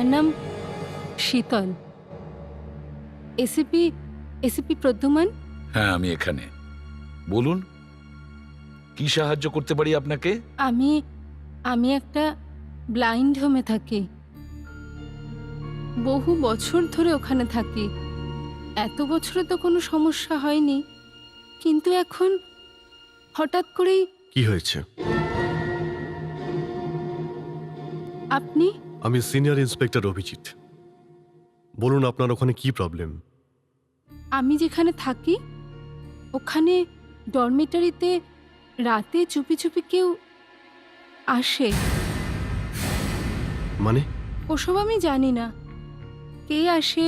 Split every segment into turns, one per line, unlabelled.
আমার নাম Sheetal. ACP ACP Pradyuman.
হ্যাঁ, আমি এখানে। বলুন, কি সাহায্য করতে পারি আপনাকে?
আমি আমি একটা ব্লাইন্ড হোমে থাকি। বহু বছর ধরে ওখানে থাকি। এত বছরে তো কোনো সমস্যা হয়নি, কিন্তু এখন হঠাৎ করেই।
কি হয়েছে?
আপনি?
আমি সিনিয়র ইন্সপেক্টর অভিজিৎ। বলুন আপনার ওখানে কি প্রবলেম?
আমি যেখানে থাকি ওখানে ডরমিটারিতে রাতে চুপি চুপি কেউ আসে।
মানে?
ওসব আমি জানি না। কে আসে,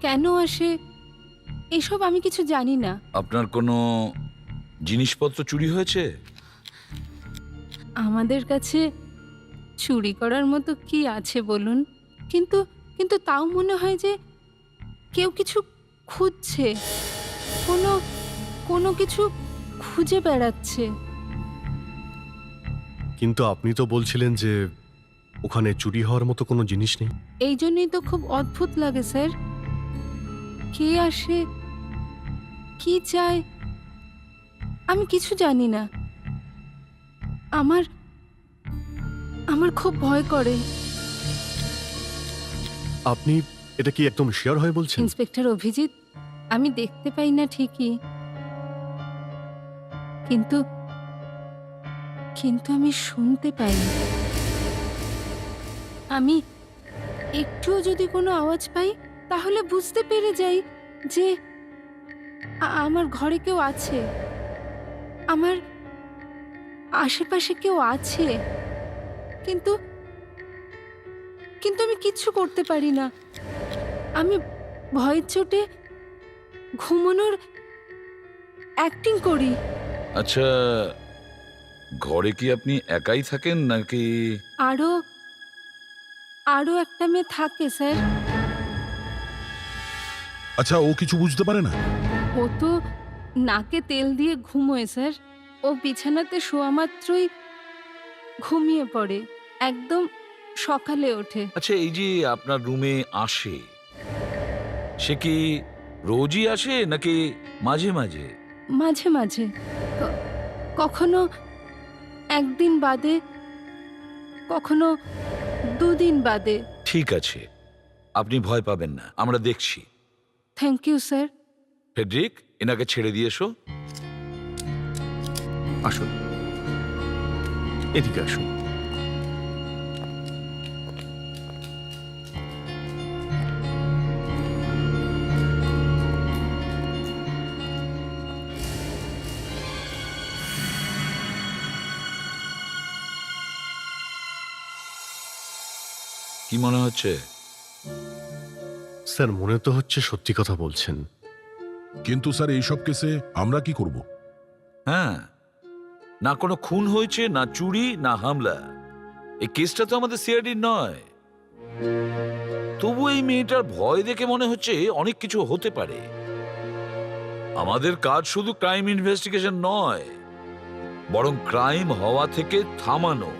কেন আসে, এসব আমি কিছু জানি না।
আপনার কোনো জিনিসপত্র চুরি হয়েছে?
আমাদের কাছে চুরি করার মতো কি আছে বলুন? কিন্তু কিন্তু তাও মনে হয় যে কেউ কিছু খুঁজছে, কোনো কোনো কিছু খুঁজে বেড়াচ্ছে।
কিন্তু আপনি তো বলছিলেন যে ওখানে চুরি হওয়ার মতো কোনো জিনিস নেই।
এই জন্যই তো খুব অদ্ভুত লাগে স্যার। কে আসে, কি চায়, আমি কিছু জানি না। আমার আমার খুব ভয় করে।
আপনি এটা কি একদম শিওর হয়ে বলছেন?
ইন্সপেক্টর অভিজিৎ, আমি দেখতে পাই না ঠিকই, কিন্তু কিন্তু আমি শুনতে পাই। আমি একটুও যদি কোনো আওয়াজ পাই তাহলে বুঝতে পেরে যাই যে আমার ঘরে কেউ আছে, আমার আশেপাশে কেউ আছে, কিন্তু কিন্তু আমি কিচ্ছু করতে পারি না। আমি ভয়ের চোটে ঘুমানোর অ্যাক্টিং করি।
আচ্ছা, ঘরে কি আপনি একাই থাকেন নাকি?
আরো আরো একটা মেয়ে থাকে স্যার।
আচ্ছা, ও কিছু বুঝতে পারে না?
ও তো নাকে তেল দিয়ে ঘুমোয় স্যার। ও বিছানাতে শোয়া মাত্রই ঘুমিয়ে পড়ে, একদম সকালে ওঠে।
আচ্ছা, এই যে আপনার রুমে আসে, সে কি রোজই আসে নাকি মাঝে মাঝে?
মাঝে মাঝে, কখনো একদিন বাদে, কখনো দুদিন বাদে।
ঠিক আছে, আপনি ভয় পাবেন না, আমরা দেখছি।
Thank you sir.
ফেডরিক, এনাকে ছেড়ে দিয়ে এসো।
আসুন, এদিকে আসুন।
কি মনে হচ্ছে?
স্যার, মনে তো হচ্ছে সত্যি কথা বলছেন।
কিন্তু স্যার, এইসব কেসে আমরা কি করব?
হ্যাঁ, না কোনো খুন হয়েছে, না চুরি, না হামলা। এই কেসটা তো আমাদের সিআইডির নয়। তবু এই মেয়েটার ভয় দেখে মনে হচ্ছে অনেক কিছু হতে পারে। আমাদের কাজ শুধু ক্রাইম ইনভেস্টিগেশন নয়, বরং ক্রাইম হওয়া থেকে থামানো।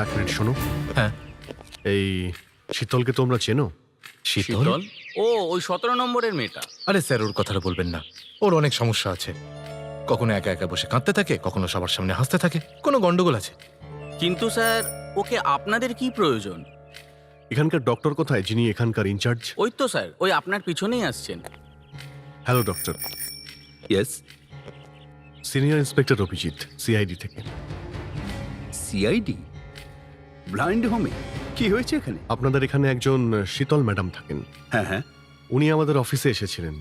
এক মিনিট শোনো।
হ্যাঁ।
এই শীতলকে তোমরা চেনো?
শীতল?
ও ওই 17 নম্বরের মেয়েটা।
আরে স্যার, ওর কথাটা বলবেন না। ওর অনেক সমস্যা আছে। কখনো একা একা বসে কাঁদতে থাকে, কখনো সবার সামনে হাসতে থাকে। কোনো গন্ডগোল আছে।
কিন্তু স্যার, ওকে আপনাদের কি প্রয়োজন?
এখানকার ডক্টর কোথায়, যিনি এখানকার ইনচার্জ?
ওই তো স্যার, ওই আপনার পিছনেই আসছেন।
Hello doctor.
Yes.
Senior inspector Abhijit, CID থেকে।
সিআইডি? ব্লাইন্ড হোমে কি হয়েছে এখানে?
আপনাদের এখানে একজন শীতল ম্যাডাম থাকেন।
হ্যাঁ হ্যাঁ।
উনি আমাদের অফিসে এসেছিলেন।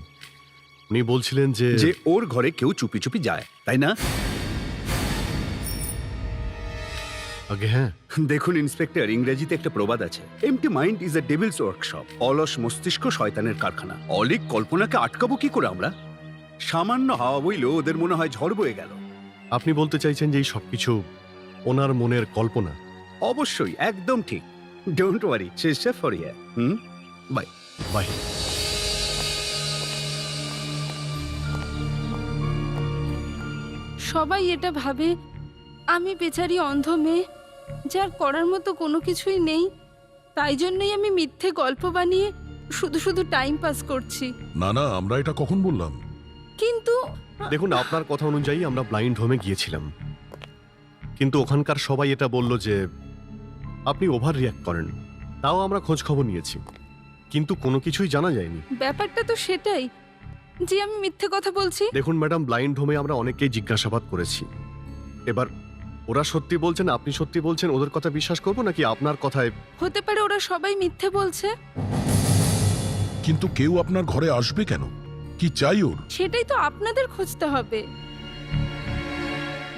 আপনি বলছিলেন যে
যে ওর ঘরে কেউ চুপি চুপি যায়, তাই না?
আগে হ্যাঁ,
দেখুন ইন্সপেক্টর, ইংরেজিতে একটা প্রবাদ আছে, empty mind is a devil's workshop. অলস মস্তিষ্ক শয়তানের কারখানা। অলিক কল্পনাকে আটকাবো কি করে আমরা? সামান্য হাওয়া বইলেও ওদের মনে হয় ঝড় বয়ে গেল।
আপনি বলতে চাইছেন যে এই সবকিছু ওনার মনের কল্পনা?
অবশ্যই, একদম ঠিক। ডোন্ট ওয়ারি, চেষ্টা ফর ইয়ার। বাই।
বাই।
সবাই এটা ভাবে আমি বেচারি অন্ধ মেয়ে, যার করার মতো কোনো কিছুই নেই। তাই জন্যই আমি মিথ্যে গল্প বানিয়ে শুধু শুধু টাইম পাস করছি।
না না, আমরা এটা কখন বললাম?
কিন্তু
দেখুন, আপনার কথা অনুযায়ী আমরা ব্লাইন্ড হোমে গিয়েছিলাম, কিন্তু ওখানকার সবাই এটা বলল যে আপনি ওভার রিয়াক্ট করেন। তাও আমরা খোঁজ খবর নিয়েছি, কিন্তু কোনো কিছুই জানা যায়নি।
ব্যাপারটা তো সেটাই যে আমি মিথ্যে কথা বলছি।
দেখুন ম্যাডাম, ব্লাইন্ড হোমে আমরা অনেককেই জিজ্ঞাসাবাদ করেছি। এবার ওরা সত্যি বলছেন, আপনি সত্যি বলছেন, ওদের কথা বিশ্বাস করবো নাকি আপনার কথায়?
হতে পারে ওরা সবাই মিথ্যে বলছে।
কিন্তু কেউ আপনার ঘরে আসবে কেন? কি চাই ওর?
সেটাই তো আপনাদের খুঁজতে হবে।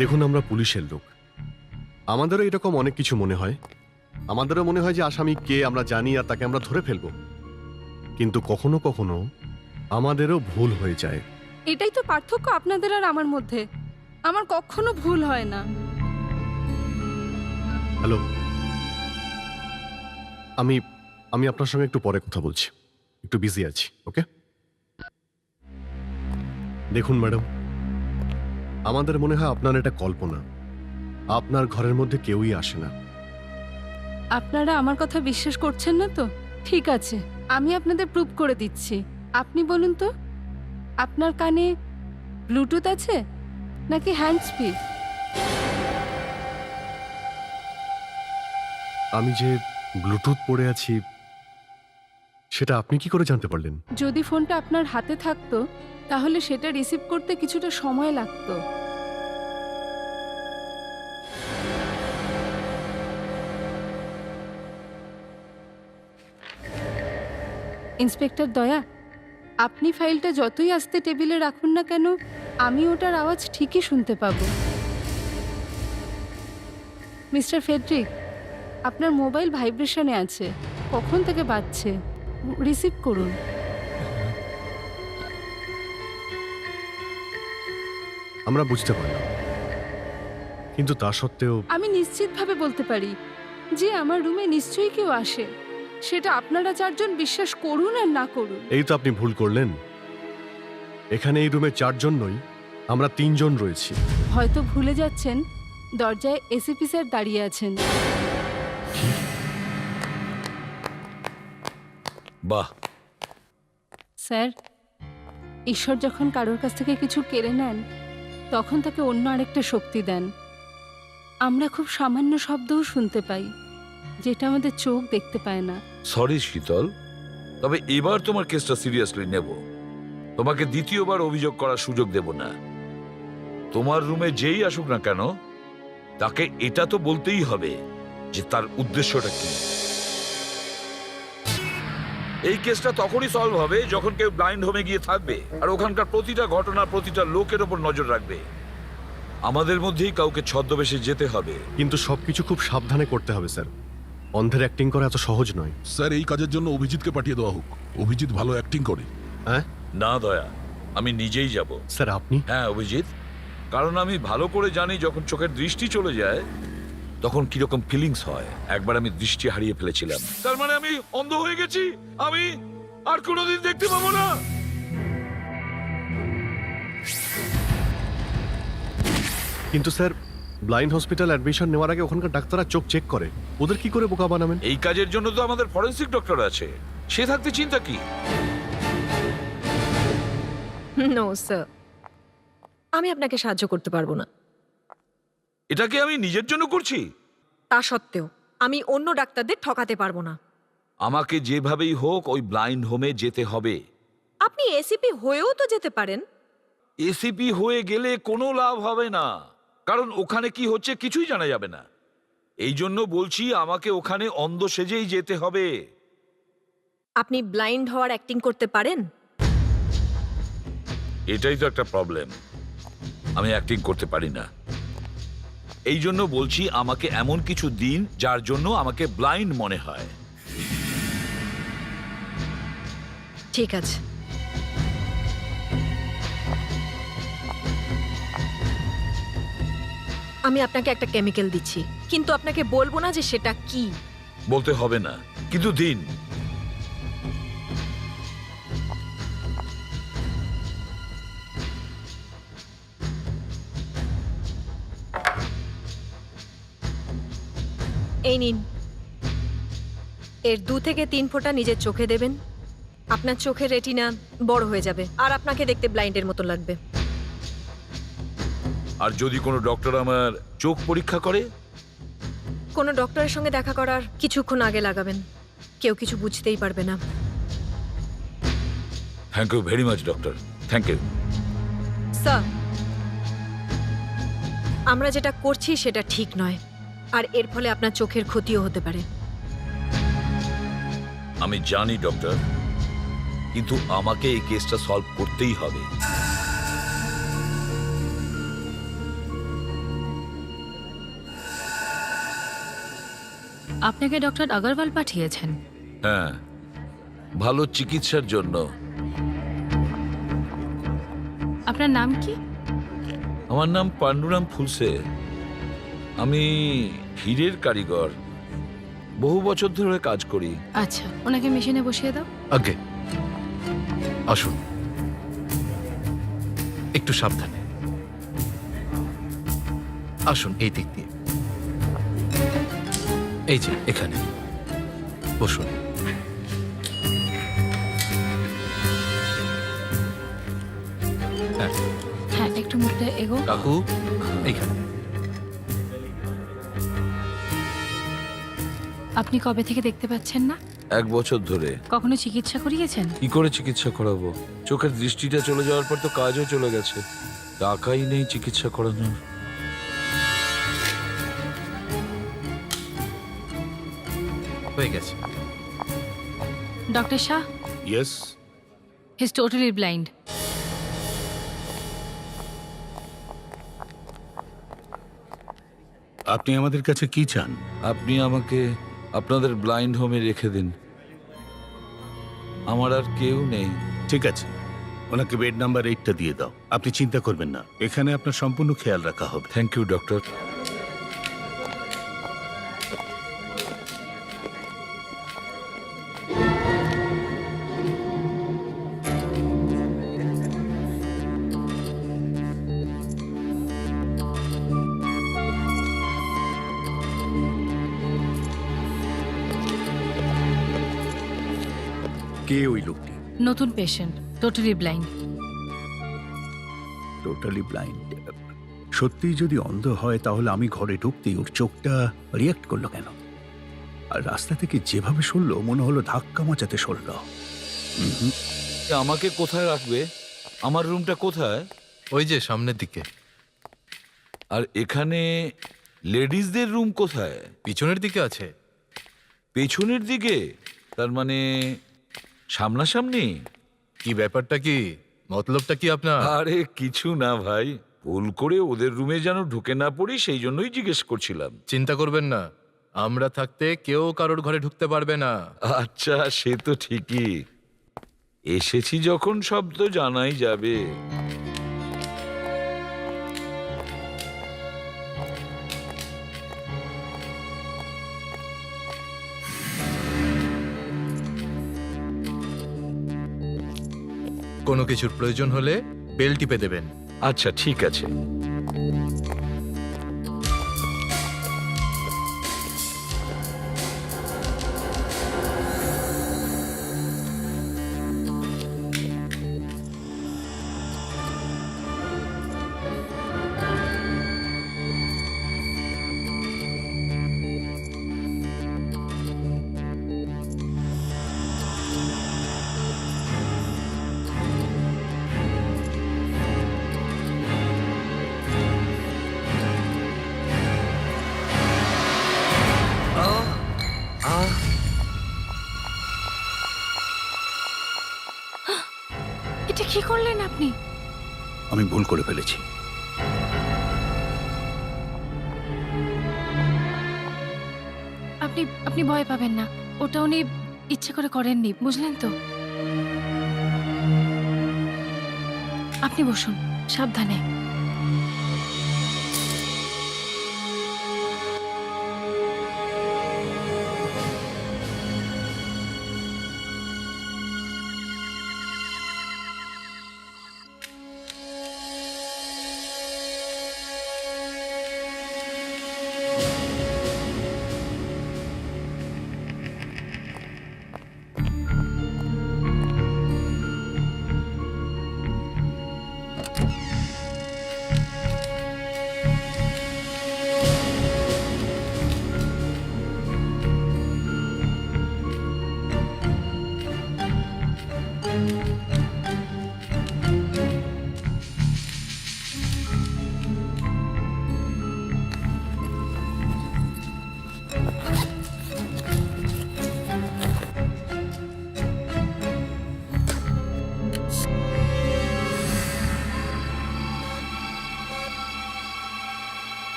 দেখুন, আমরা পুলিশের লোক, আমাদেরও এরকম অনেক কিছু মনে হয়। আমাদেরও মনে হয় যে আসামি কে আমরা জানি আর তাকে আমরা ধরে ফেলবো, কিন্তু কখনো কখনো আমাদেরও ভুল হয়ে যায়।
এটাই তো পার্থক্য আপনাদের আর আমার মধ্যে। আমার কখনো ভুল হয় না।
হ্যালো, আমি আমি আপনার সঙ্গে একটু পরে কথা বলছি, একটু বিজি আছি। ওকে? দেখুন ম্যাডাম, আমাদের মনে হয় আপনার এটা কল্পনা। আপনার ঘরের মধ্যে কেউই আসে না।
আপনারা আমার কথা বিশ্বাস করছেন না তো? ঠিক আছে, আমি আপনাদের প্রুফ করে দিচ্ছি। আপনি বলুন তো, আপনার কানে ব্লুটুথ আছে নাকি হ্যান্ডস্ফ্রি?
আমি যে ব্লুটুথ পরে আছি সেটা আপনি কি করে জানতে পারলেন?
যদি ফোনটা আপনার হাতে থাকতো তাহলে সেটা রিসিভ করতে কিছুটা সময় লাগতো। ইন্সপেক্টর দয়া, আপনি ফাইলটা যতই আস্তে টেবিলে রাখুন না কেন, আমি ওটার আওয়াজ ঠিকই শুনতে পাবো। মিস্টার ফেডরিক, আপনার মোবাইল ভাইব্রেশনে আছে, কখন থেকে বাজছে, রিসিভ করুন।
আমরা বুঝতে পারলাম, কিন্তু তা সত্ত্বেও
আমি নিশ্চিতভাবে বলতে পারি যে আমার রুমে নিশ্চয়ই কেউ আসে। সেটা আপনারা চারজন বিশ্বাস করুন আর না করুন।
এই তো আপনি ভুল করলেন। এখানে এই রুমে 4 জন নই, আমরা 3 জন রয়েছি।
হয়তো ভুলে যাচ্ছেন, দরজায় এসিপি স্যার দাঁড়িয়ে আছেন।
বাহ,
স্যার, ঈশ্বর যখন কারোর কাছ থেকে কিছু কেড়ে নেন তখন তাকে অন্য আরেকটা শক্তি দেন। আমরা খুব সামান্য শব্দও শুনতে পাই, যেটা আমাদের চোখ দেখতে পায় না।
সরি শীতল, তবে এবার তোমার কেসটা সিরিয়াসলি নেব। তোমাকে দ্বিতীয়বার অভিযোগ করার সুযোগ দেব না। তোমার রুমে যেই আসুক না কেন, তাকে এটা তো বলতেই হবে যে তার উদ্দেশ্যটা কি। এই কেসটা তখনই সলভ হবে যখন কেউ ব্লাইন্ড হোমে গিয়ে থাকবে আর ওখানকার প্রতিটা ঘটনা, প্রতিটা লোকের ওপর নজর রাখবে। আমাদের মধ্যেই কাউকে ছদ্মবেশে যেতে হবে।
কিন্তু সবকিছু খুব সাবধানে করতে হবে স্যার। অন্ধের অ্যাক্টিং করা এত সহজ নয়।
স্যার, এই কাজের জন্য অভিজিৎকে পাঠিয়ে দেওয়া হোক। অভিজিৎ ভালো অ্যাক্টিং করে।
হ্যাঁ
না দয়া, আমি নিজেই যাব।
স্যার, আপনি?
হ্যাঁ অভিজিৎ, কারণ আমি ভালো করে জানি যখন চোখের দৃষ্টি চলে যায় তখন কিরকম ফিলিংস হয়। একবার আমি দৃষ্টি হারিয়ে ফেলেছিলাম, তার মানে আমি অন্ধ হয়ে গেছি। আমি আর কোনোদিন দেখতে পাবো না।
কিন্তু স্যার, ব্লাইন্ড হসপিটাল অ্যাডমিশন নেওয়ার আগে ওখানকার ডাক্তাররা চোখ চেক করে, ওদের কি করে বোকা বানাবেন?
এই কাজের জন্য তো আমাদের ফরেন্সিক ডক্টর আছে, সে থাকতে চিন্তা কি?
নো স্যার, আমি আপনাকে সাহায্য করতে পারবো না।
এটাকে আমি নিজের জন্য করছি।
তা সত্ত্বেও আমি অন্য ডাক্তারদের ঠকাতে পারবো না।
আমাকে যেভাবেই হোক ওই ব্লাইন্ড হোমে যেতে হবে।
আপনি এসিপি হয়েও তো যেতে পারেন।
এসিপি হয়ে গেলে কোনো লাভ হবে না, কারণ ওখানে কি হচ্ছে কিছুই জানা যাবে না। এই জন্য বলছি আমাকে ওখানে অন্ধ সেজেই যেতে হবে।
আপনি ব্লাইন্ড হওয়ার অ্যাক্টিং করতে পারেন?
এটাই তো একটা প্রবলেম, আমি অ্যাক্টিং করতে পারি না। এই জন্য বলছি আমাকে এমন কিছু দিন যার জন্য আমাকে ব্লাইন্ড মনে হয়।
ঠিক আছে, আমি আপনাকে একটা কেমিক্যাল দিচ্ছি, কিন্তু আপনাকে বলবো না যে সেটা কি।
বলতে হবে না, কিন্তু দিন।
এই নিন, এর 2 থেকে 3 ফোঁটা নিজের চোখে দেবেন। আপনার চোখের রেটিনা বড় হয়ে যাবে আর আপনাকে দেখতে ব্লাইন্ডের মতো লাগবে।
আর যদি কোনো ডক্টর আমার চোখ পরীক্ষা করে?
কোনো ডক্টরের সঙ্গে দেখা করার কিছুক্ষণ আগে লাগাবেন, কেউ কিছু বুঝতেই পারবে না।
Thank you very much doctor, thank you.
Sir, আমরা যেটা করছি সেটা ঠিক নয়, আর এর ফলে আপনার চোখের ক্ষতিও হতে পারে।
আমি জানি ডক্টর, কিন্তু আমাকে এই কেসটা সলভ করতেই হবে।
আপনাকে ডক্টর আগরওয়াল পাঠিয়েছেন?
হ্যাঁ, ভালো চিকিৎসার জন্য।
আপনার নাম কি?
আমার নাম পান্ডুরাম ফুলসে। আমি হীরের কারিগর, বহু বছর ধরে কাজ করি।
আচ্ছা, ওনাকে মেশিনে বসিয়ে দাও।
আগে আসুন, একটু সাবধানে আসুন, এই দিক দিয়ে। এই যে এখানে বসুন। হ্যাঁ,
হ্যাঁ, একটু মুখটা এগো।
কাকু এইখানে।
আপনি কবে থেকে দেখতে পাচ্ছেন না?
1 বছর ধরে।
কখনো চিকিৎসা করিয়েছেন?
কি করে চিকিৎসা করাবো? চোখের দৃষ্টিটা চলে যাওয়ার পর তো কাজও চলে গেছে, টাকাই নেই চিকিৎসা করানোর।
হয়ে গেছে।
Doctor Shah,
yes,
he is totally blind.
আপনি আমাদের কাছে কি চান?
আপনি আমাকে আপনাদের ব্লাইন্ড হোমে রেখে দিন, আমার আর কেউ নেই।
ঠিক আছে, ওনাকে বেড নাম্বার 8টা দিয়ে দাও। আপনি চিন্তা করবেন না, এখানে আপনার সম্পূর্ণ খেয়াল রাখা হবে।
Thank you doctor.
কে ওই লোকটি?
নতুন patient, totally blind.
Totally blind? সত্যিই যদি অন্ধ হয় তাহলে আমি ঘরে ঢুকতেই ওর চোখটা রিয়াক্ট করলো কেন? আর রাস্তা থেকে যেভাবে সরলো মনে হলো ধাক্কা মাচাতে সরলো।
আমাকে কোথায় রাখবে? আমার রুমটা কোথায়?
ওই যে সামনের দিকে।
আর এখানে লেডিসদের রুম কোথায়?
পিছনের দিকে আছে।
পেছনের দিকে? তার মানে সামনাসামনি?
কি ব্যাপারটা, কি মতলবটা কি আপনার?
আরে কিছু না ভাই, ভুল করে ওদের রুমে যেন ঢুকে না পড়ি সেই জন্যই জিজ্ঞেস করছিলাম।
চিন্তা করবেন না, আমরা থাকতে কেউ কারোর ঘরে ঢুকতে পারবে না।
আচ্ছা, সে তো ঠিকই, এসেছি যখন সব তো জানাই যাবে।
কোনো কিছুর প্রয়োজন হলে বেল টিপে দেবেন।
আচ্ছা ঠিক আছে।
এটা কি করলেন আপনি?
আমি ভুল করে ফেলেছি।
আপনি আপনি ভয় পাবেন না, ওটা উনি ইচ্ছে করে করেননি, বুঝলেন তো? আপনি বসুন, সাবধানে।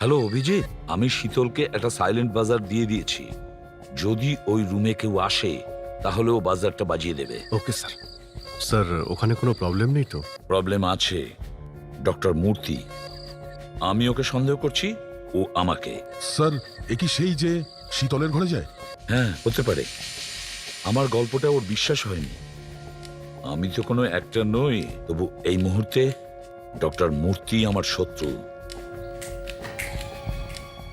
হ্যালো অভিজিৎ, আমি শীতলকে একটা সাইলেন্ট বাজার দিয়ে দিয়েছি। যদি ওই রুমে কেউ আসে তাহলে ও বাজারটা বাজিয়ে দেবে।
Okay sir. স্যার ওখানে কোনো প্রবলেম নেই তো?
প্রবলেম আছে, ডক্টর মূর্তি। আমি ওকে সন্দেহ করছি, ও আমাকে।
স্যার, এ কি সেই যে শীতলের ঘরে যায়?
হ্যাঁ, হতে পারে। আমার গল্পটা ওর বিশ্বাস হয়নি। আমি তো কোনো অ্যাক্টর নই, তবু এই মুহূর্তে ডক্টর মূর্তি আমার শত্রু।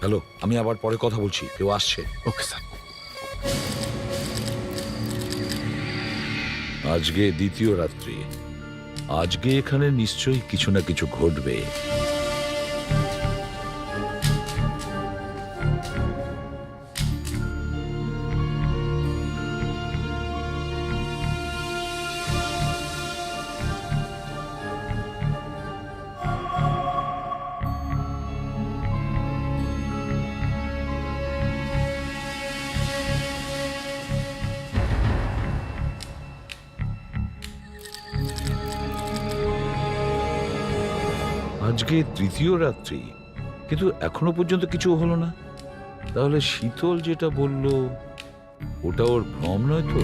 হ্যালো, আমি আবার পরে কথা বলছি, কেউ আসছে।
Okay sir.
আজকে দ্বিতীয় রাত্রি, আজকে এখানে নিশ্চয়ই কিছু না কিছু ঘটবে। আজকে তৃতীয় রাত্রি, কিন্তু এখনো পর্যন্ত কিছু হলো না। তাহলে শীতল যেটা বলল ওটা ওর ভ্রম নয় তো?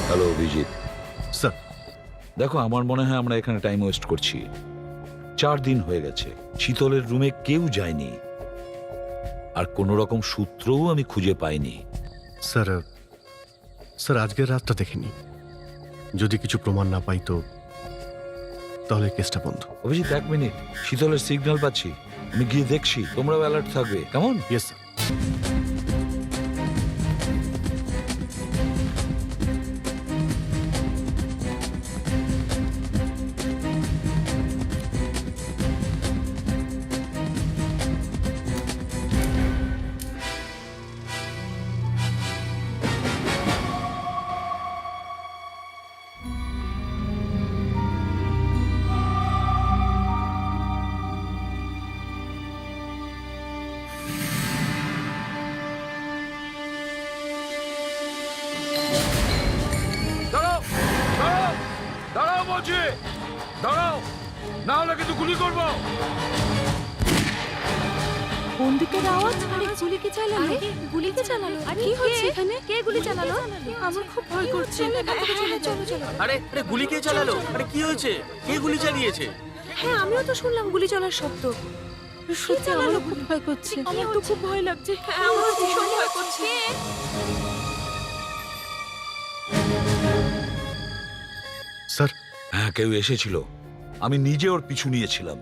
হ্যালো অভিজিৎ।
স্যার।
দেখো, আমার মনে হয় আমরা এখানে টাইম ওয়েস্ট করছি। 4 দিন হয়ে গেছে, শীতলের রুমে কেউ যায়নি, আর কোনো রকম সূত্রও আমি খুঁজে পাইনি।
স্যার স্যার আজকের রাতটা দেখিনি। যদি কিছু প্রমাণ না পাই তো তাহলে কেসটা বন্ধ।
অভিজিৎ, 1 মিনিট, শীতলের সিগন্যাল পাচ্ছি, আমি গিয়ে দেখছি। তোমরাও অ্যালার্ট থাকবে, কেমন?
Yes sir.
দাঁড়াও, দাঁড়াও, দাঁড়াও বলছি, দাঁড়াও, না হলে কিন্তু গুলি করবো।
বন্দুকের আওয়াজ, আরে গুলি কে চালালো?
গুলি কে চালালো?
কি হচ্ছে এখানে?
কে গুলি চালালো?
আমার খুব ভয় করছে।
চলো চলো।
আরে আরে গুলি কে চালালো? আরে কি হয়েছে? কে গুলি চালিয়েছে?
হ্যাঁ, আমিও তো শুনলাম গুলি চলার শব্দ।
সত্যি আমারও খুব ভয় করছে।
আমার তো খুব ভয় লাগছে। হ্যাঁ, আমারও ভীষণ ভয় করছে।
স্যার।
হ্যাঁ, কেউ এসেছিল, আমি নিজে ওর পিছু নিয়েছিলাম।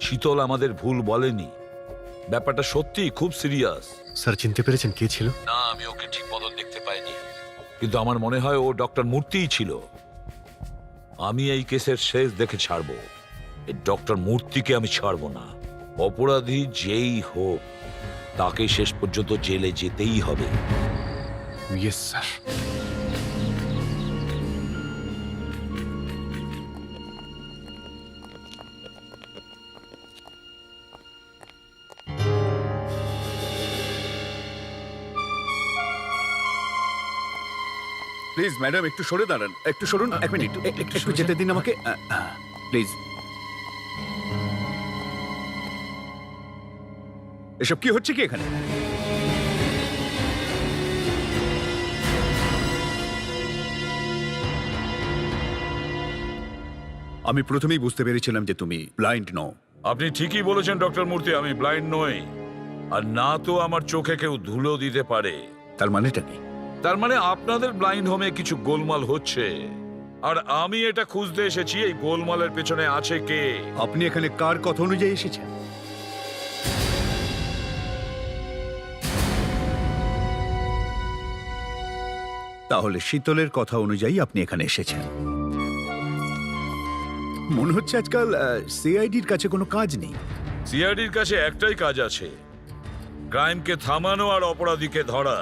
শীতল আমাদের ভুল বলেনি, ব্যাপারটা সত্যি খুব সিরিয়াস।
স্যার চিনতে পেরেছেন কে ছিল?
না, আমি ওকে ঠিক মতন দেখতে পাইনি, কিন্তু আমার মনে হয় ও ডক্টর মূর্তিই ছিল। আমি এই কেসের শেষ দেখে ছাড়বো, এই ডক্টর মূর্তিকে আমি ছাড়বো না। অপরাধী যেই হোক তাকে শেষ পর্যন্ত জেলে যেতেই হবে।
Yes sir.
প্লিজ ম্যাডাম একটু সরে দাঁড়ান, একটু সরুন, এক মিনিট, একটু যেতে দিন আমাকে প্লিজ। এসব কি হচ্ছে কি এখানে? আমি প্রথমেই বুঝতে পেরেছিলাম যে তুমি ব্লাইন্ড নও।
আপনি ঠিকই বলেছেন ডক্টর মূর্তি, আমি ব্লাইন্ড নই, আর না তো আমার চোখে কেউ ধুলো দিতে পারে।
তার মানেটা কি?
তার মানে আপনাদের ব্লাইন্ড হোমে কিছু গোলমাল হচ্ছে, আর আমি এটা খুঁজতে এসেছি এই গোলমালের পেছনে আছে কে।
আপনি এখানে কার কথা অনুযায়ী এসেছেন? তাহলে শীতলের কথা অনুযায়ী আপনি এখানে এসেছেন। মনে হচ্ছে আজকাল সিআইডির কাছে কোনো কাজ নেই।
সিআইডির কাছে একটাই কাজ আছে, ক্রাইমকে থামানো আর অপরাধীকে ধরা।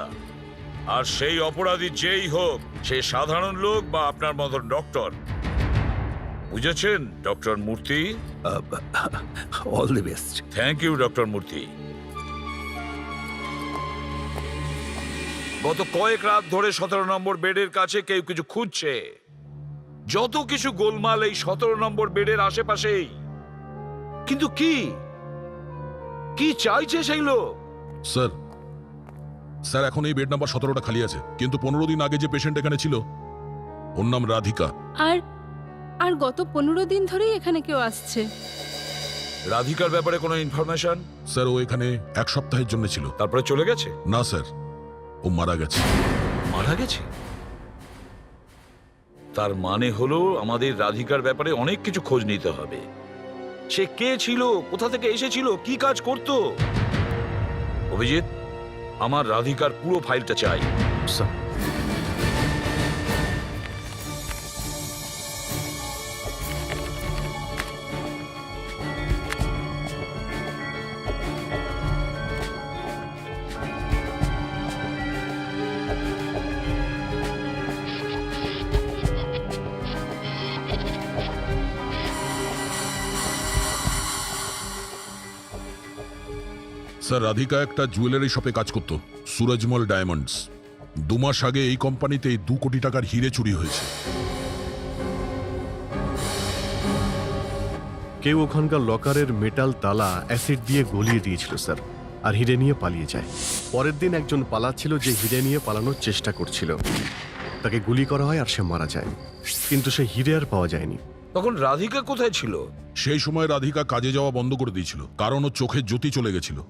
আর সেই অপরাধী যেই হোক, সে সাধারণ লোক বা আপনার মতন ডক্টর। বুঝেছেন doctor Murthy?
All the best.
Thank you doctor Murthy. গত কয়েক রাত ধরে 17 নম্বর বেডের কাছে কেউ কিছু খুঁজছে। যত কিছু গোলমাল এই 17 নম্বর বেডের আশেপাশেই। কিন্তু কি কি চাইছে সেই লোক?
স্যার স্যার এখন এই বেড নাম্বার 17টা খালি আছে, কিন্তু 15 দিন আগে যে পেশেন্ট এখানে ছিল ওর নাম রাধিকা।
আর আর গত 15 দিন ধরেই এখানে কেউ আসছে।
রাধিকার ব্যাপারে কোনো ইনফরমেশন?
স্যার ও এখানে 1 সপ্তাহের জন্য ছিল।
তারপরে চলে গেছে?
না স্যার, ও মারা গেছে।
মারা গেছে? তার মানে হলো আমাদের রাধিকার ব্যাপারে অনেক কিছু খোঁজ নিতে হবে। সে কে ছিল, কোথা থেকে এসেছিল, কি কাজ করত। অভিজিৎ, আমার রাধিকার পুরো ফাইলটা চাই।
স্যার
স্যার রাধিকা একটা জুয়েলারি শপে কাজ করত, সুরজমল ডায়মন্ডস। 2 মাস আগে এই কোম্পানিতে 2 কোটি টাকার হিরে চুরি হয়েছে।
কেউ ওখানকার লকারের মেটাল তালা অ্যাসিড দিয়ে গলিয়ে দিয়েছিল স্যার, আর হিরে নিয়ে পালিয়ে যায়। পরের দিন একজন পালাচ্ছিল যে হিরে নিয়ে পালানোর চেষ্টা করছিল, তাকে গুলি করা হয় আর সে মারা যায়। কিন্তু সে হিরে আর পাওয়া যায়নি।
তখন রাধিকা কোথায় ছিল?
সেই সময় রাধিকা কাজে যাওয়া বন্ধ করে দিয়েছিল, কারণ ওর চোখের জ্যোতি চলে গেছিল।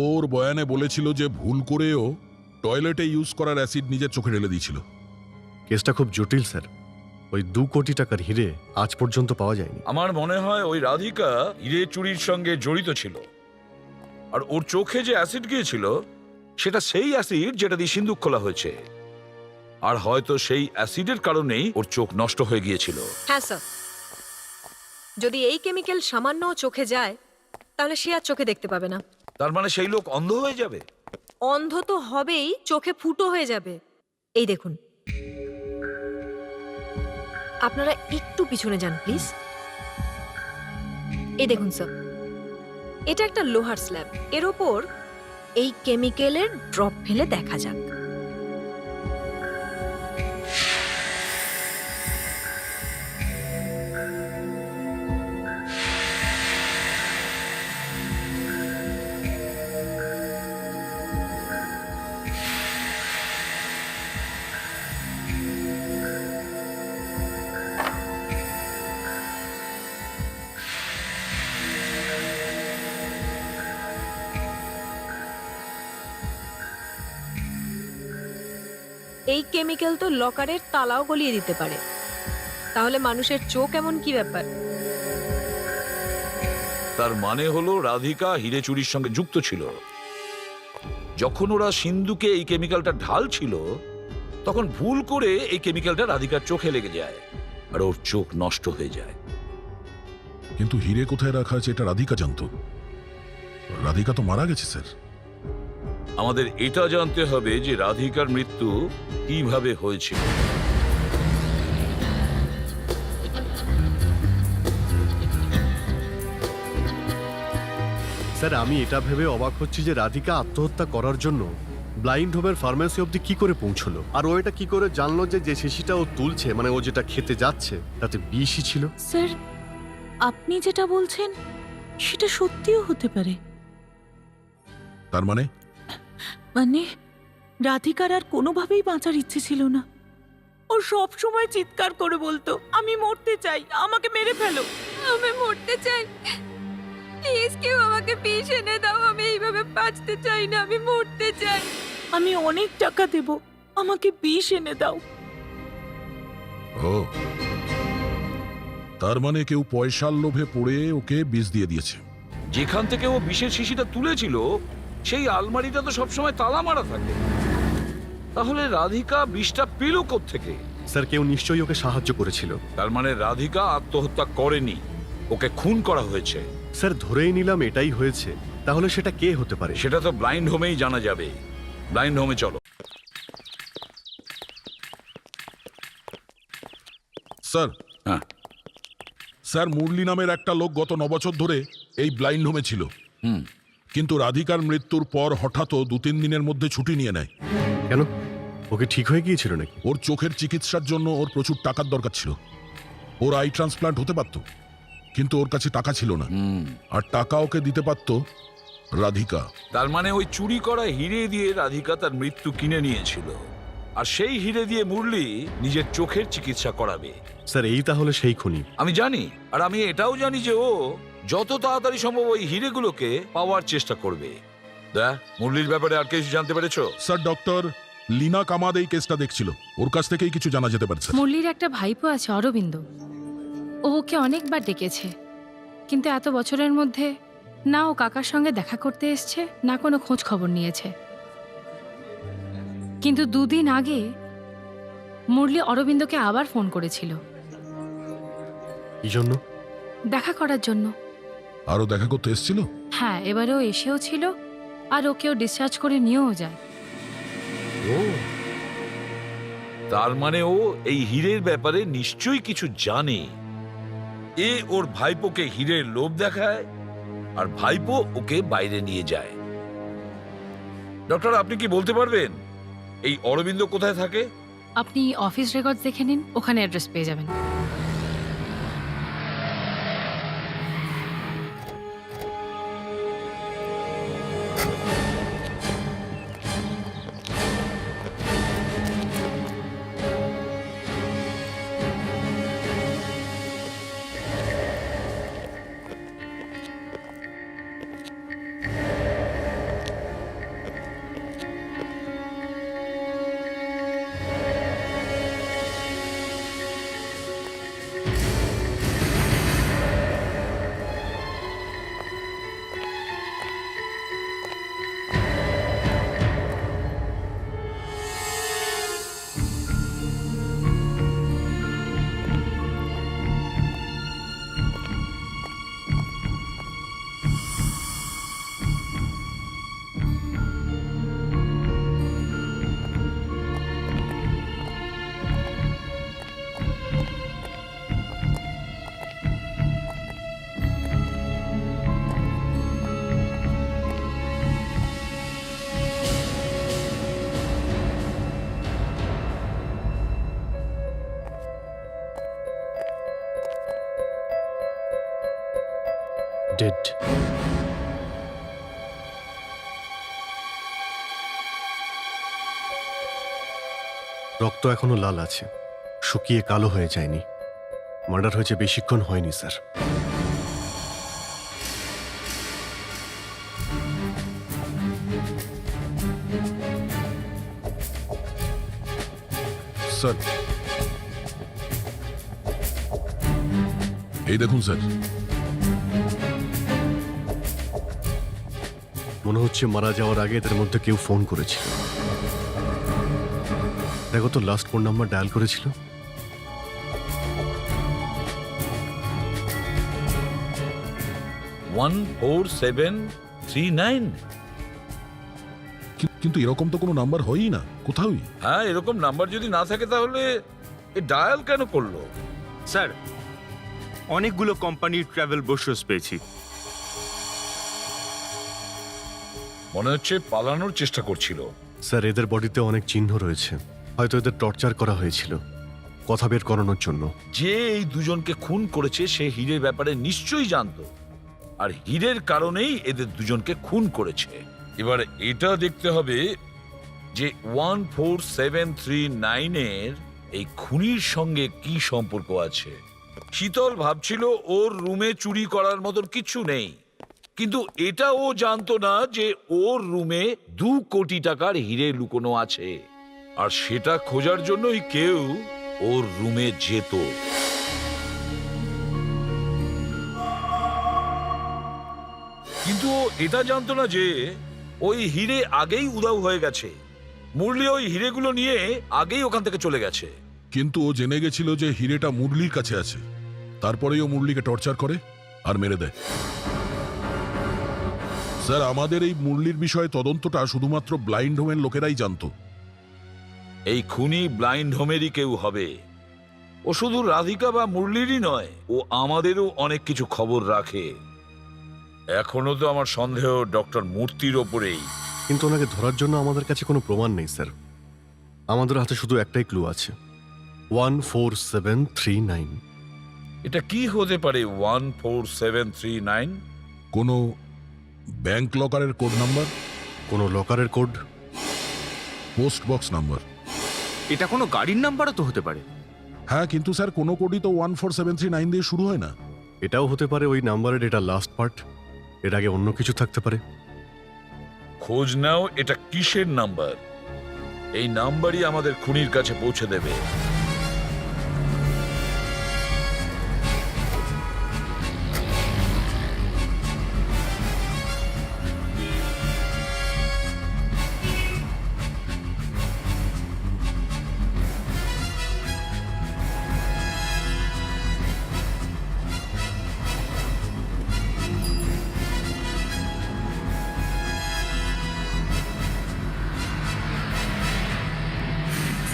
ওর বয়ানে বলেছিল যে ভুল করেও টয়লেটে ইউজ করার অ্যাসিড নিজের চোখে ঢেলে দিয়েছিল।
কেসটা খুব জটিল স্যার। ওই 2 কোটি টাকার হিরে আজ পর্যন্ত পাওয়া যায়নি।
আমার মনে হয় ওই রাধিকা হিরে চুরির সঙ্গে জড়িত ছিল, আর ওর চোখে যে অ্যাসিড গিয়েছিল সেটা সেই অ্যাসিড যেটা দিয়ে সিন্দুক খোলা হয়েছে। আর হয়তো সেই অ্যাসিডের কারণেই ওর চোখ নষ্ট হয়ে গিয়েছিল।
হ্যাঁ স্যার, যদি এই কেমিক্যাল সামান্য চোখে যায় তাহলে সে আর চোখে দেখতে পাবে না।
তার মানে সেই লোক অন্ধ হয়ে যাবে?
অন্ধ তো হবেই, চোখে ফুটো হয়ে যাবে। এই দেখুন, আপনারা একটু পিছনে যান প্লিজ। এই দেখুন স্যার, এটা একটা লোহার স্ল্যাব, এর ওপর এই কেমিক্যালের ড্রপ ফেলে দেখা যাক। এই কেমিক্যাল তো লকারের তালাও গলিয়ে দিতে পারে। তাহলে মানুষের চোখ এমন কি ব্যাপার?
তার মানে হলো রাধিকা হিরে চুরির সঙ্গে যুক্ত ছিল। যখন ওরা সিন্ধুকে এই কেমিক্যালটা ঢালছিল তখন ভুল করে এই কেমিক্যালটা রাধিকার চোখে লেগে যায় আর ওর চোখ নষ্ট হয়ে যায়।
কিন্তু হিরে কোথায় রাখা আছে এটা রাধিকা জানতো। রাধিকা তো মারা গেছে স্যার।
আমাদের এটা জানতে হবে যে রাধিকার মৃত্যু কিভাবে হয়েছিল।
স্যার আমি এটা ভেবে অবাক হচ্ছি যে রাধিকা আত্মহত্যা করার জন্য ব্লাইন্ড হোমের ফার্মেসি অবধি কি করে পৌঁছলো, আর ও এটা কি করে জানলো যে যে শিশিটা ও তুলছে, মানে ও যেটা খেতে যাচ্ছে তাতে বিষই ছিল?
স্যার আপনি যেটা বলছেন সেটা সত্যিও হতে পারে।
তার মানে
মানে রাধিকার আর কোনোভাবেই বাঁচার ইচ্ছে ছিল না। ও সব সময় চিৎকার করে বলতো, আমি মরতে চাই, আমাকে মেরে ফেলো।
আমি মরতে চাই, প্লিজ কেউ আমাকে বিষ এনে দাও, আমি এইভাবে বাঁচতে চাই না, আমি মরতে চাই।
আমি অনেক টাকা দেব, আমাকে বিষ এনে দাও।
ও, তার মানে কেউ পয়সার লোভে পড়ে ওকে বিষ দিয়ে দিয়েছে।
যেখান থেকে ও বিষের শিশিটা তুলেছিল সেই আলমারিটা তো সবসময় তালা মারা থাকে। তাহলে রাধিকা বিষটা পেল কোত্থেকে?
স্যার কেউ নিশ্চয়ই ওকে সাহায্য করেছিল।
তার মানে রাধিকা আত্মহত্যা করেনি, ওকে খুন করা হয়েছে।
স্যার ধরেই নিলাম এটাই হয়েছে, তাহলে সেটা কে হতে পারে?
সেটা তো ব্লাইন্ড হোমেই জানা যাবে। ব্লাইন্ড হোমে চলো।
স্যার,
হ্যাঁ,
স্যার মুরলি নামের একটা লোক গত 9 বছর ধরে এই ব্লাইন্ড হোমে ছিল। কিন্তু রাধিকার মৃত্যুর পর হঠাৎ 2-3 দিনের মধ্যে ছুটি নিয়ে নেয়।
কেন? ওকে ঠিক হয়ে গিয়েছিল নাকি?
ওর চোখের চিকিৎসার জন্য ওর প্রচুর টাকার দরকার ছিল। ওর আই ট্রান্সপ্লান্ট হতে পারত, কিন্তু ওর কাছে টাকা ছিল না। আর টাকা ওকে দিতে পারত রাধিকা।
তার মানে ওই চুরি করা হিরে দিয়ে রাধিকা তার মৃত্যু কিনে নিয়েছিল, আর সেই হিরে দিয়ে মুরলি নিজের চোখের চিকিৎসা করাবে।
স্যার এই তাহলে সেই খুনি?
আমি জানি, আর আমি এটাও জানি যে ও যত তাড়াতাড়ি সম্ভব ওই হিরেগুলোকে পাওয়ার চেষ্টা করবে। মুরলির ব্যাপারে আর কিছু জানতে পেরেছো?
স্যার ডক্টর লীনা কামাদ এই কেসটা দেখছিল, ওর কাছ থেকেই কিছু জানা যেতে পারে স্যার।
মুরলির একটা ভাইপো আছে অরবিন্দ, ও ওকে অনেকবার ডেকেছে, কিন্তু এত বছরের মধ্যে না ও কাকার সঙ্গে দেখা করতে এসছে না কোনো খোঁজ খবর নিয়েছে। কিন্তু 2 দিন আগে মুরলি অরবিন্দকে আবার ফোন করেছিল।
কি জন্য?
দেখা করার জন্য।
আরো দেখা করতে এসেছিল?
হ্যাঁ, এবারেও এসেও ছিল, আর ওকেও ডিসচার্জ করে নিয়েও যায়।
ও, তার মানে ও এই হীরের ব্যাপারে নিশ্চয়ই কিছু জানে। এ ওর ভাইপোকে হীরের লোভ দেখায়, আর ভাইপো ওকে বাইরে নিয়ে যায়। ডক্টর, আপনি কি বলতে পারবেন এই অরবিন্দ কোথায় থাকে?
আপনি অফিস রেকর্ড দেখে নিন, ওখানে অ্যাড্রেস পেয়ে যাবেন।
ডেড। রক্ত এখনো লাল আছে, শুকিয়ে কালো হয়ে যায়নি। মার্ডার হয়েছে বেশিক্ষণ হয়নি স্যার।
স্যার এই দেখুন স্যার,
মনে হচ্ছে মারা যাওয়ার আগে এদের মধ্যে কেউ ফোন করেছিল। দেখো তো লাস্ট কোন নাম্বার ডায়াল করেছিল।
One four seven three nine.
কিন্তু এরকম তো কোনো নাম্বার হয়ই না কোথাওই।
হ্যাঁ, এরকম নাম্বার যদি না থাকে তাহলে এ ডায়াল কেন করলো?
স্যার, অনেকগুলো কোম্পানির ট্রাভেল ব্রোশার্স পেয়েছি।
মনে হচ্ছে পালানোর চেষ্টা করছিল।
স্যার, এদের বডিতে অনেক চিহ্ন রয়েছে, হয়তো এদের টর্চার করা হয়েছিল কথা বের করানোর জন্য।
যে এই দুজনকে খুন করেছে সে হীরের ব্যাপারে নিশ্চয়ই জানতো, আর হীরের কারণেই এদের দুজনকে খুন করেছে। এবার এটা দেখতে হবে যে 14739 এর এই খুনির সঙ্গে কি সম্পর্ক আছে। শীতল ভাবছিল ওর রুমে চুরি করার মতন কিছু নেই, কিন্তু এটা ও জানতো না যে ওর রুমে 2 কোটি টাকার হীরে লুকোনো আছে, আর সেটা খোঁজার জন্যই কেউ ওর রুমে যেত। কিন্তু ও এটা জানতো না যে ওই হীরে আগেই উধাও হয়ে গেছে। মুরলি ওই হীরেগুলো নিয়ে আগেই ওখান থেকে চলে গেছে।
কিন্তু ও জেনে গেছিল যে হিরেটা মুরলির কাছে আছে, তারপরেই ও মুরলিকে টর্চার করে আর মেরে দেয়। স্যার, আমাদের এই মুরলির বিষয়ে তদন্তটা শুধুমাত্র ব্লাইন্ড হোমের লোকেরাই জানতো।
এই খুনি ব্লাইন্ড হোমেরই কেউ হবে। ও শুধু রাধিকা বা মুরলিরই নয়, ও আমাদেরও অনেক কিছু খবর রাখে। এখনো তো আমার সন্দেহ ডক্টর মূর্তির ওপরেই।
কিন্তু ওনাকে ধরার জন্য আমাদের কাছে কোনো প্রমাণ নেই স্যার। আমাদের হাতে শুধু একটাই ক্লু আছে, 14739।
এটা কি হতে পারে 14739?
কোনো ব্যাংক লকারের কোড নাম্বার,
কোনো লকারের কোড,
পোস্ট বক্স নাম্বার।
এটা কোনো গাড়ির নাম্বারও তো হতে পারে।
হ্যাঁ, কিন্তু স্যার কোনো কোডই তো 14739 দিয়ে শুরু হয় না।
এটাও হতে পারে ওই নাম্বারের এটা লাস্ট পার্ট, এর আগে অন্য কিছু থাকতে পারে।
খোঁজ নাও এটা কিসের নাম্বার। এই নাম্বারই আমাদের খুনির কাছে পৌঁছে দেবে।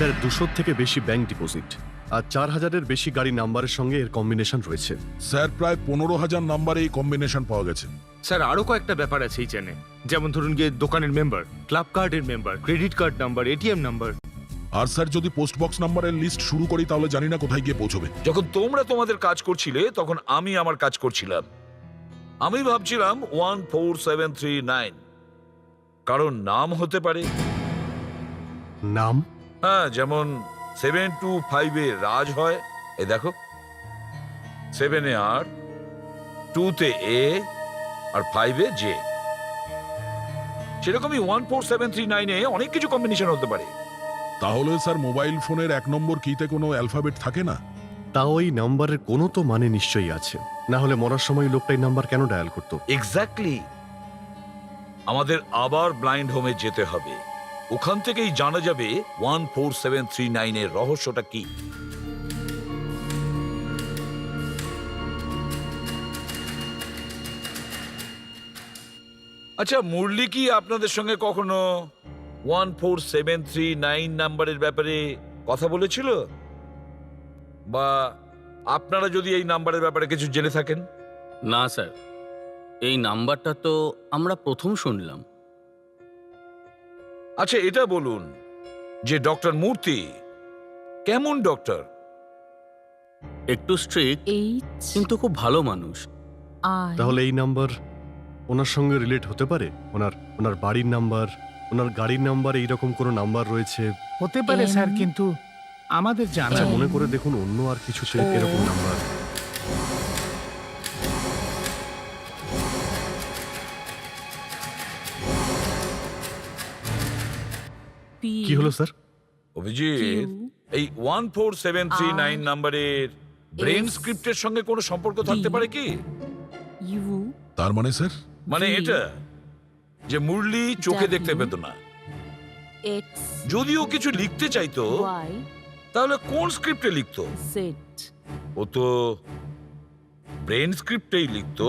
স্যার, 200 থেকে বেশি ব্যাংক ডিপোজিট আর 4000-এর বেশি গাড়ি নাম্বারের সঙ্গে এর কম্বিনেশন রয়েছে।
স্যার, প্রায় 15,000 নাম্বারে এই কম্বিনেশন পাওয়া গেছে।
স্যার, আরো কয়েকটা ব্যাপার আছে এই চেনে, যেমন ধরুন গিয়ে দোকানের মেম্বার, ক্লাব কার্ডের member, credit card number, ATM number.
আর স্যার, যদি পোস্ট বক্স নাম্বারের লিস্ট শুরু করি তাহলে জানি না কোথায় গিয়ে পৌঁছবে।
যখন তোমরা তোমাদের কাজ করছিলে তখন আমি আমার কাজ করছিলাম। আমি ভাবছিলাম 14739, কারণ নাম হতে পারে।
নাম?
হ্যাঁ, যেমন 725-এ রাজ হয়, এই দেখো, 7-এ আর, 2-তে এ, আর 5-এ জে। সেরকমই 14739-এ অনেক কিছু কম্বিনেশন হতে পারে।
তাহলে স্যার, মোবাইল ফোনের 1 নম্বর কিতে কোনো অ্যালফাবেট থাকে না?
তাও এই নাম্বারের কোনো তো মানে নিশ্চয়ই আছে, না হলে মরার সময় লোকটাই নাম্বার কেন ডায়াল করতো?
এক্স্যাক্টলি। আমাদের আবার ব্লাইন্ড হোমে যেতে হবে। ওখান থেকেই জানা যাবে 14739-এর রহস্যটা কি। আচ্ছা, মুরলি কি আপনাদের সঙ্গে কখনো 14739 নাম্বারের ব্যাপারে কথা বলেছিল? বা আপনারা যদি এই নাম্বারের ব্যাপারে কিছু জেনে থাকেন?
না স্যার, এই নাম্বারটা তো আমরা প্রথম শুনলাম।
আচ্ছা, এটা বলুন যে ডক্টর মূর্তি কেমন ডক্টর?
একটু স্ট্রিক্ট,
H
কিন্তু খুব ভালো মানুষ।
I
তাহলে এই নাম্বার ওনার সঙ্গে রিলেট হতে পারে? ওনার বাড়ির নাম্বার, ওনার গাড়ির নাম্বার, এইরকম কোনো নাম্বার রয়েছে?
হতে পারে
M
স্যার, কিন্তু আমাদের জানা
আচ্ছা,
নেই।
মনে করে দেখুন অন্য আর কিছুতে এরকম নাম্বার।
P
কি হলো স্যার?
অভিজিৎ,
Q,
এই 14739 নাম্বারের ব্রেন
S,
স্ক্রিপ্টের সঙ্গে কোনো সম্পর্ক থাকতে
D,
পারে কি?
U,
তার মানে স্যার,
মানে
V,
এটা যে মুরলি চোখে
W,
দেখতে পেত না।
এক্স
যদিও কিছু লিখতে চাইতো
ওয়াই
তাহলে কোন স্ক্রিপ্টে লিখতো?
জেড।
ও তো ব্রেন স্ক্রিপ্টেই লিখতো।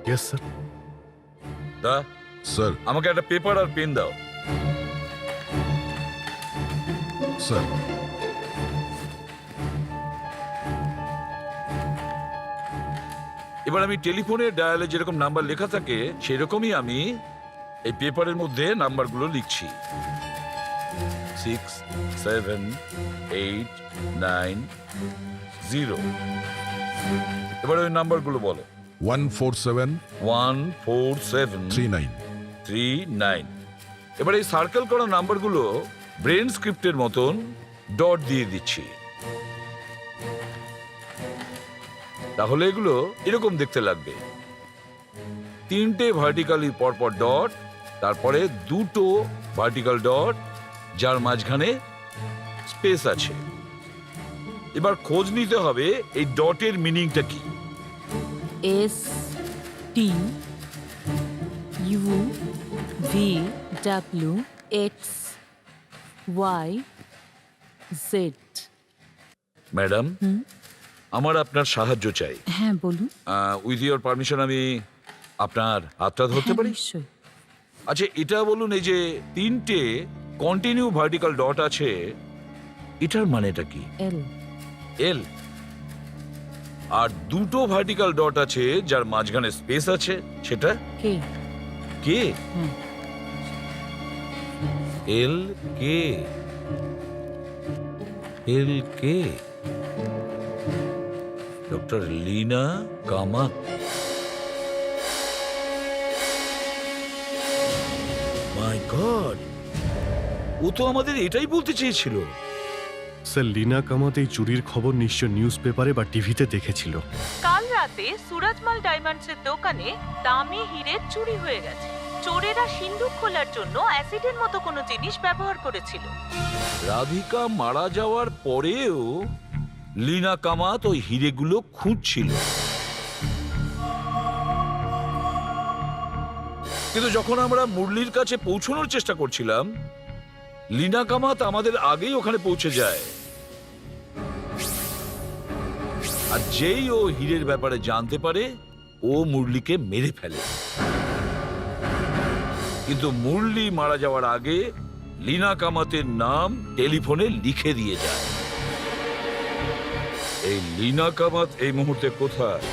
Yes sir.
দা,
স্যার
আমাকে একটা পেপার আর পেন দাও।
স্যার
এবার আমি টেলিফোনের ডায়ালে যেরকম নাম্বার লেখা থাকে সেরকমই আমি এই পেপারের মধ্যে নাম্বারগুলো লিখছি। 6, 7, 8, 9, 0। এবার ওই নাম্বারগুলো বলো।
14739
14739। এবার এই সার্কেল করা নাম্বারগুলো ব্রেন স্ক্রিপ্টের মতন ডট দিয়ে দিচ্ছি। তাহলে এগুলো এরকম দেখতে লাগবে। 3টে ভার্টিক্যালি পরপর ডট, তারপরে 2টো ভার্টিক্যাল ডট যার মাঝখানে স্পেস আছে। এবার খোঁজ নিতে হবে এই ডটের মিনিংটা কি।
S T U V W X Y Z.
Madam, আমার আপনার সাহায্য চাই।
হ্যাঁ বলুন।
উইথ ইওর পারমিশন আমি আপনার হাতটা ধরতে
হ্যাঁ,
পারি?
নিশ্চয়ই।
আচ্ছা, এটা বলুন, এই যে 3টে কন্টিনিউ ভার্টিক্যাল ডট আছে, এটার মানেটা কি?
এল
এল। আর 2টো ভার্টিক্যাল ডট আছে যার মাঝখানে স্পেস আছে, সেটা
কে।
কে?
হ্যাঁ।
এল কে। এল কে। ডক্টর লীনা কামাত। মাই গড, ও তো আমাদের এটাই বলতে চেয়েছিল।
স্যার, লীনা কামাত এই চুরির খবর নিশ্চয় নিউজ পেপারে বা টিভিতে দেখেছিল।
কাল রাতে সুরাজমাল ডায়মন্ডসের দোকানে দামি হীরে চুরি হয়ে গেছে। চোরেরা সিন্ধুক খোলার জন্য অ্যাসিডের মতো কোনো জিনিস ব্যবহার করেছিল।
রাধিকা মারা যাওয়ার পরেও লীনা কামাত ওই হিরেগুলো খুঁজছিল। কিন্তু যখন আমরা মুরলির কাছে পৌঁছানোর চেষ্টা করছিলাম, লীনা কামাত আমাদের আগেই ওখানে পৌঁছে যায়। আর যেই ও হীরের ব্যাপারে জানতে পারে, ও মুরলিকে মেরে ফেলে। কিন্তু মুরলি মারা যাওয়ার আগে লীনা কামাতের নাম টেলিফোনে লিখে দিয়ে যায়। এই লীনা কামাত এই মুহূর্তে কোথায়?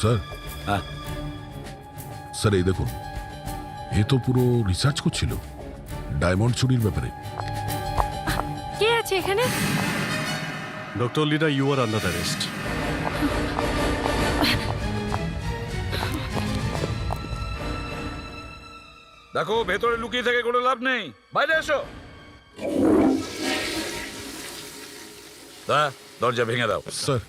স্যার
হ্যাঁ,
স্যার এই দেখুন, এ তো পুরো রিসার্চ করছিল ডায়মন্ড চুরির ব্যাপারে।
কে আছে এখানে?
Doctor Leena, you are under arrest.
দেখো, ভেতরে লুকিয়ে থেকে কোনো লাভ নেই, বাইরে এসো। দরজা ভেঙে দাও।
স্যার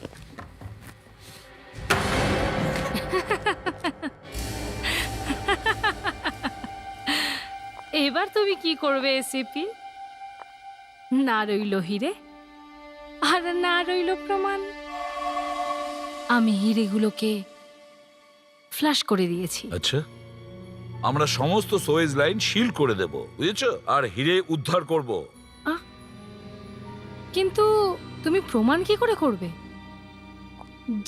এবার তুমি কি করবে এসিপি? না রইল হিরে, আর না রইল প্রমাণ। আমি হিরেগুলোকে ফ্ল্যাশ করে দিয়েছি।
আচ্ছা, আমরা সমস্ত সোয়েজ লাইন সিল করে দেব, বুঝেছো? আর হিরে উদ্ধার করব।
কিন্তু তুমি প্রমাণ কি করে করবে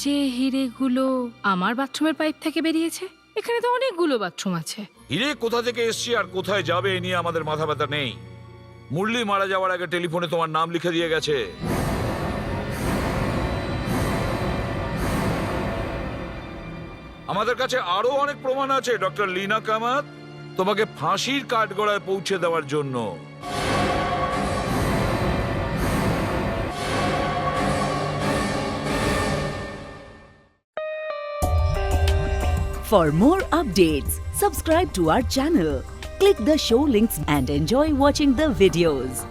যে হিরেগুলো আমার বাথরুমের পাইপ থেকে বেরিয়েছে? এখানে তো অনেকগুলো বাথরুম আছে।
হিরে কোথা থেকে এসছে আর কোথায় যাবে এ নিয়ে আমাদের মাথা ব্যথা নেই। মুরলি মারা যাওয়ার আগে টেলিফোনে তোমার নাম লিখে দিয়ে গেছে। আমাদের কাছে আরো অনেক প্রমাণ আছে ডক্টর লীনা কামাত, তোমাকে ফাঁসির কাঠগড়ায় পৌঁছে দেওয়ার জন্য।
For more updates, subscribe to our channel, click the show links and enjoy watching the videos.